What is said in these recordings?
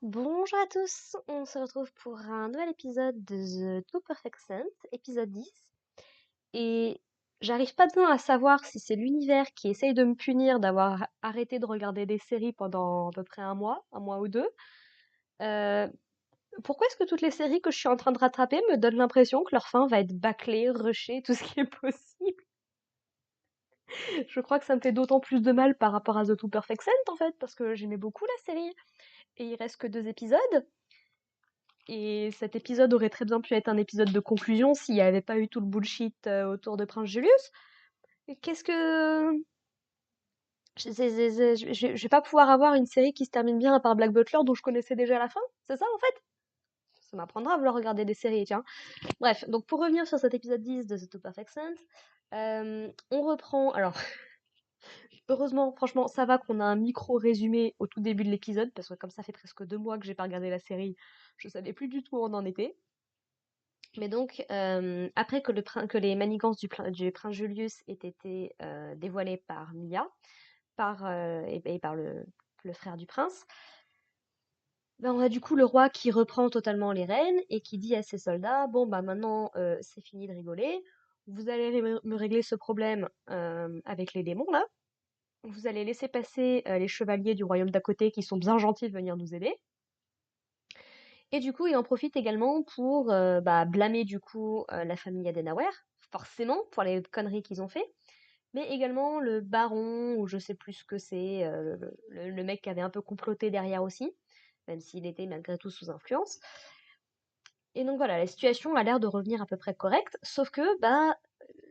Bonjour à tous, on se retrouve pour un nouvel épisode de The Two Perfect Sense, épisode 10. Et j'arrive pas bien à savoir si c'est l'univers qui essaye de me punir d'avoir arrêté de regarder des séries pendant à peu près un mois ou deux. Euh, Pourquoi est-ce que toutes les séries que je suis en train de rattraper me donnent l'impression que leur fin va être bâclée, rushée, tout ce qui est possible? Je crois que ça me fait d'autant plus de mal par rapport à The Two Perfect Sense en fait, parce que j'aimais beaucoup la série. Et il reste que deux épisodes. Et cet épisode aurait très bien pu être un épisode de conclusion s'il n'y avait pas eu tout le bullshit autour de Prince Julius. Et qu'est-ce que... je vais pas pouvoir avoir une série qui se termine bien à part Black Butler dont je connaissais déjà la fin? C'est ça en fait? Ça m'apprendra à vouloir regarder des séries, tiens. Bref, donc pour revenir sur cet épisode 10 de The Two Perfect Sense, on reprend... Alors, heureusement, franchement, ça va qu'on a un micro-résumé au tout début de l'épisode, parce que comme ça fait presque 2 mois que j'ai pas regardé la série, je savais plus du tout où on en était. Mais donc, après que, que les manigances du prince Julius aient été dévoilées par Mia et par le frère du prince, ben on a du coup le roi qui reprend totalement les rênes et qui dit à ses soldats, bon bah maintenant c'est fini de rigoler, vous allez me régler ce problème avec les démons là, vous allez laisser passer les chevaliers du royaume d'à côté qui sont bien gentils de venir nous aider. Et du coup, il en profite également pour bah, blâmer du coup la famille Adenauer, forcément, pour les conneries qu'ils ont fait, mais également le baron, ou je sais plus ce que c'est, le mec qui avait un peu comploté derrière aussi, même s'il était malgré tout sous influence. Et donc voilà, la situation a l'air de revenir à peu près correcte, sauf que bah,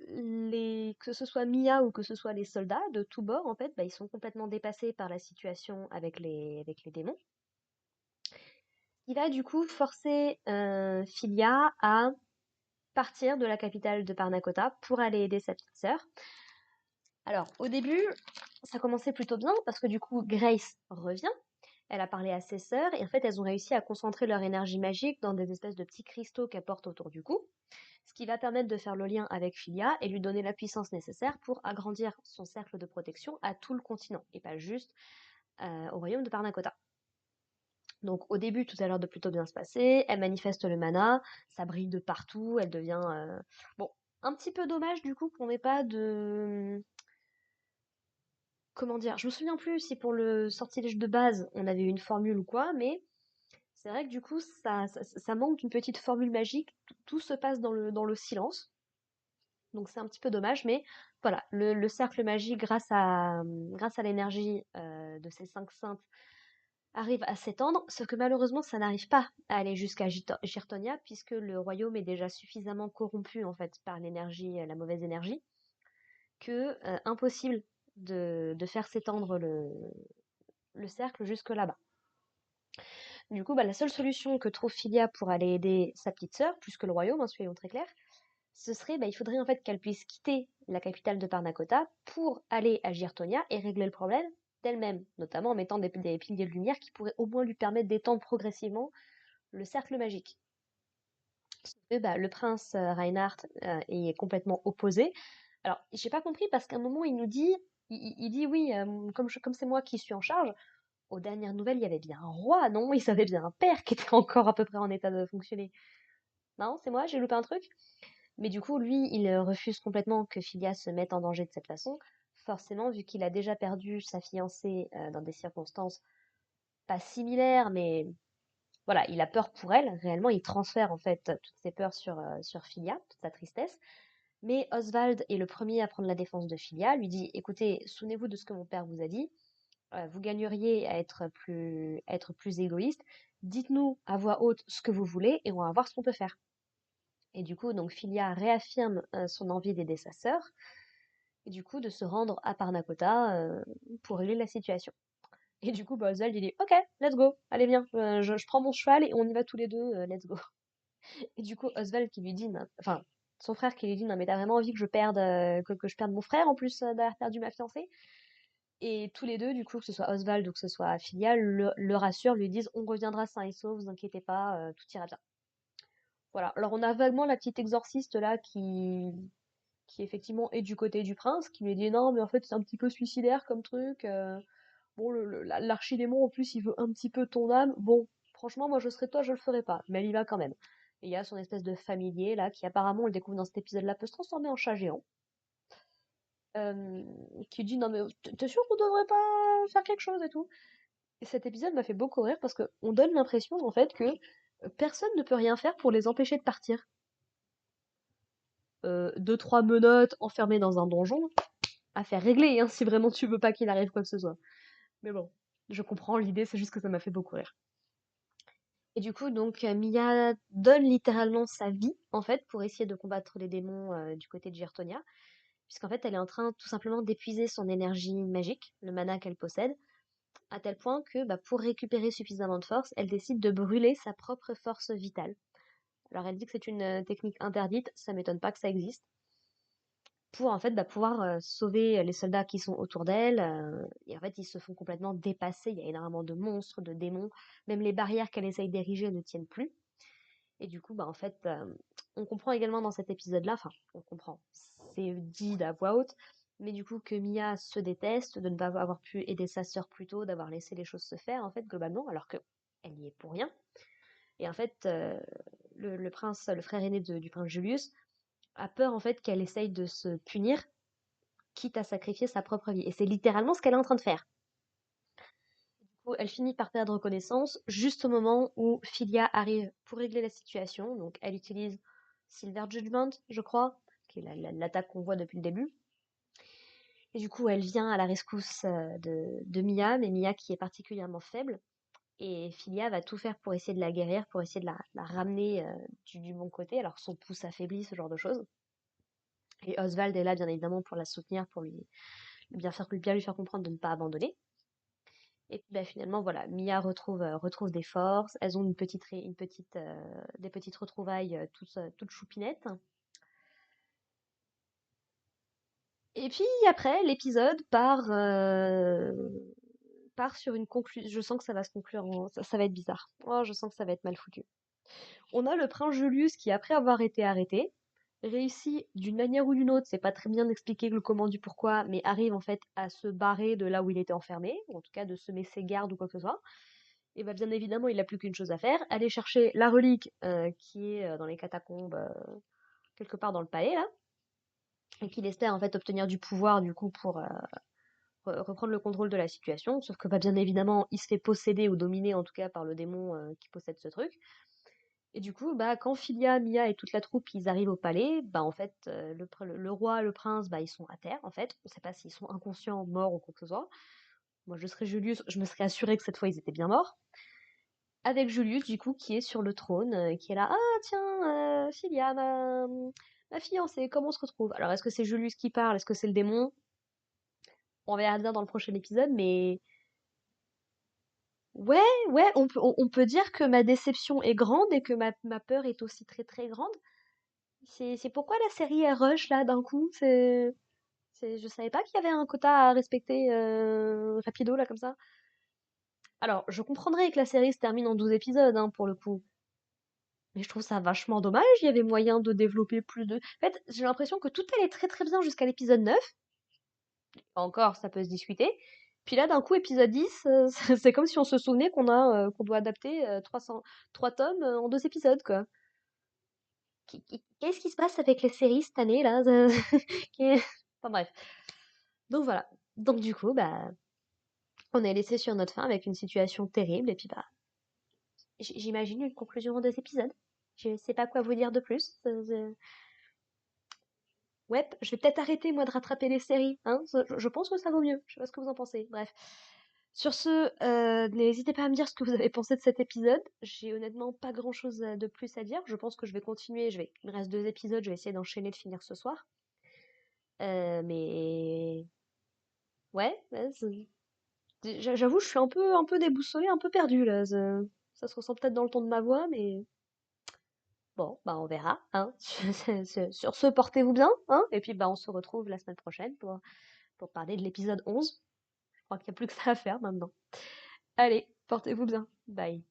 que ce soit Mia ou que ce soit les soldats de tous bords, en fait, bah, ils sont complètement dépassés par la situation avec les démons. Il va du coup forcer Filia à partir de la capitale de Parnakota pour aller aider sa petite sœur. Alors, au début, ça commençait plutôt bien parce que du coup, Grace revient. Elle a parlé à ses sœurs et en fait, elles ont réussi à concentrer leur énergie magique dans des espèces de petits cristaux qu'elles portent autour du cou, ce qui va permettre de faire le lien avec Filia et lui donner la puissance nécessaire pour agrandir son cercle de protection à tout le continent et pas juste au royaume de Parnakota. Donc au début, tout a l'air de plutôt bien se passer. Elle manifeste le mana, ça brille de partout, elle devient... Bon, un petit peu dommage du coup qu'on n'ait pas de... Comment dire? Je me souviens plus si pour le sortilège de base, on avait une formule ou quoi, mais c'est vrai que du coup, ça manque d'une petite formule magique. Tout se passe dans le silence. Donc c'est un petit peu dommage, mais voilà, le cercle magique, grâce à l'énergie de ces cinq saintes, arrive à s'étendre, ce que malheureusement ça n'arrive pas à aller jusqu'à Girtonia, puisque le royaume est déjà suffisamment corrompu en fait par l'énergie, la mauvaise énergie, que impossible de faire s'étendre le cercle jusque là-bas. Du coup, bah, la seule solution que trouve Philia pour aller aider sa petite sœur, plus que le royaume, hein, soyons très clairs, ce serait, bah, il faudrait en fait qu'elle puisse quitter la capitale de Parnakota pour aller à Girtonia et régler le problème d'elle-même, notamment en mettant des piliers de lumière qui pourraient au moins lui permettre d'étendre progressivement le cercle magique. Et bah, le prince Reinhardt est complètement opposé. Alors, j'ai pas compris parce qu'à un moment, il nous dit, il dit oui, comme c'est moi qui suis en charge, aux dernières nouvelles, il y avait bien un roi, non? Il avait bien un père qui était encore à peu près en état de fonctionner. Non, c'est moi, j'ai loupé un truc? Mais du coup, lui, il refuse complètement que Philia se mette en danger de cette façon. Forcément, vu qu'il a déjà perdu sa fiancée dans des circonstances pas similaires, mais voilà, il a peur pour elle. Réellement, il transfère en fait toutes ses peurs sur Philia, toute sa tristesse. Mais Oswald est le premier à prendre la défense de Philia, lui dit, écoutez, souvenez-vous de ce que mon père vous a dit. Vous gagneriez à être plus égoïste. Dites-nous à voix haute ce que vous voulez et on va voir ce qu'on peut faire. Et du coup, donc Philia réaffirme son envie d'aider sa sœur et du coup de se rendre à Parnakota pour régler la situation. Et du coup, bah, Oswald il dit ok, let's go, allez viens, je prends mon cheval et on y va tous les deux, let's go. Et du coup, Oswald qui lui dit, enfin son frère qui lui dit non mais t'as vraiment envie que je perde que je perde mon frère en plus d'avoir perdu ma fiancée. Et tous les deux, du coup, que ce soit Oswald ou que ce soit Philia, le rassurent, lui disent on reviendra sain et sauf, vous inquiétez pas, tout ira bien. Voilà. Alors on a vaguement la petite exorciste là qui effectivement est du côté du prince, qui lui dit non mais en fait c'est un petit peu suicidaire comme truc. Bon, l'archidémon, en plus, il veut un petit peu ton âme. Bon, franchement, moi, je serais toi, je le ferais pas. Mais elle y va quand même. Et il y a son espèce de familier, là, qui apparemment, on le découvre dans cet épisode-là, peut se transformer en chat géant. euh, qui dit, non mais t'es sûr qu'on devrait pas faire quelque chose et tout. Et cet épisode m'a fait beaucoup rire parce que on donne l'impression, en fait, que personne ne peut rien faire pour les empêcher de partir. Deux, trois menottes enfermées dans un donjon, affaire réglée, hein, si vraiment tu veux pas qu'il arrive quoi que ce soit. Mais bon, je comprends l'idée, c'est juste que ça m'a fait beaucoup rire. Et du coup, donc, Mia donne littéralement sa vie, en fait, pour essayer de combattre les démons du côté de Girtonia, puisqu'en fait, elle est en train tout simplement d'épuiser son énergie magique, le mana qu'elle possède, à tel point que, bah, pour récupérer suffisamment de force, elle décide de brûler sa propre force vitale. Alors, elle dit que c'est une technique interdite, ça m'étonne pas que ça existe, pour en fait bah, pouvoir sauver les soldats qui sont autour d'elle. Et en fait, ils se font complètement dépasser. Il y a énormément de monstres, de démons. Même les barrières qu'elle essaye d'ériger ne tiennent plus. Et du coup, bah, en fait, on comprend également dans cet épisode-là, enfin, on comprend, c'est dit à voix haute, mais du coup que Mia se déteste de ne pas avoir pu aider sa sœur plus tôt, d'avoir laissé les choses se faire, en fait, globalement, alors que elle y est pour rien. Et en fait, le prince, le frère aîné du prince Julius, a peur en fait qu'elle essaye de se punir quitte à sacrifier sa propre vie. Et c'est littéralement ce qu'elle est en train de faire. Du coup, elle finit par perdre connaissance juste au moment où Philia arrive pour régler la situation. Donc, elle utilise Silver Judgment, je crois, qui est l'attaque qu'on voit depuis le début. Et du coup, elle vient à la rescousse de Mia, mais Mia qui est particulièrement faible. Et Philia va tout faire pour essayer de la guérir, pour essayer de la ramener du bon côté. Alors, son pouce affaibli, ce genre de choses. Et Oswald est là, bien évidemment, pour la soutenir, pour bien lui faire comprendre de ne pas abandonner. Et puis bah, finalement, voilà, Mia retrouve des forces. Elles ont des petites retrouvailles toutes choupinettes. Et puis après, l'épisode part sur une conclusion. Je sens que ça va se conclure ça va être bizarre. Oh, je sens que ça va être mal foutu. On a le prince Julius qui, après avoir été arrêté, réussit d'une manière ou d'une autre, c'est pas très bien expliqué le comment du pourquoi, mais arrive en fait à se barrer de là où il était enfermé, ou en tout cas de semer ses gardes ou quoi que ce soit. Et bah, bien évidemment, il n'a plus qu'une chose à faire, aller chercher la relique qui est dans les catacombes, quelque part dans le palais, là, et qu'il espère en fait obtenir du pouvoir du coup pour reprendre le contrôle de la situation. Sauf que bah, bien évidemment, il se fait posséder ou dominer en tout cas par le démon qui possède ce truc. Et du coup, bah, quand Philia, Mia et toute la troupe ils arrivent au palais, bah en fait, le roi, le prince, bah ils sont à terre en fait. On ne sait pas s'ils sont inconscients, morts ou quoi que ce soit. Moi, je serais Julius, je me serais assuré que cette fois ils étaient bien morts. Avec Julius, du coup, qui est sur le trône, qui est là, ah tiens, Philia, ma fiancée, comment on se retrouve? Alors, est-ce que c'est Julius qui parle? Est-ce que c'est le démon? On verra bien dans le prochain épisode, mais ouais, ouais, on peut dire que ma déception est grande et que ma peur est aussi très très grande. C'est pourquoi la série elle rush là d'un coup. Je savais pas qu'il y avait un quota à respecter rapido là comme ça. Alors, je comprendrais que la série se termine en 12 épisodes hein, pour le coup. Mais je trouve ça vachement dommage, il y avait moyen de développer plus de... En fait, j'ai l'impression que tout allait très très bien jusqu'à l'épisode 9. Encore, ça peut se discuter. Puis là, d'un coup, épisode 10, c'est comme si on se souvenait qu'on doit adapter 3 tomes en 2 épisodes, quoi. Qu'est-ce qui se passe avec les séries cette année, là? Enfin bref. Donc voilà. Donc du coup, bah, on est laissé sur notre fin avec une situation terrible, et puis bah, j'imagine une conclusion en 2 épisodes. Je sais pas quoi vous dire de plus. Ouais, je vais peut-être arrêter moi de rattraper les séries, hein. Je pense que ça vaut mieux. Je sais pas ce que vous en pensez. Bref. Sur ce, n'hésitez pas à me dire ce que vous avez pensé de cet épisode. J'ai honnêtement pas grand-chose de plus à dire. Je pense que je vais continuer. Il me reste 2 épisodes. Je vais essayer d'enchaîner de finir ce soir. Mais ouais, j'avoue, je suis un peu déboussolée, un peu perdue là. Ça se ressent peut-être dans le ton de ma voix, mais bon, bah on verra, hein. Sur ce, portez-vous bien, hein. Et puis bah on se retrouve la semaine prochaine pour parler de l'épisode 11. Je crois qu'il n'y a plus que ça à faire maintenant. Allez, portez-vous bien. Bye.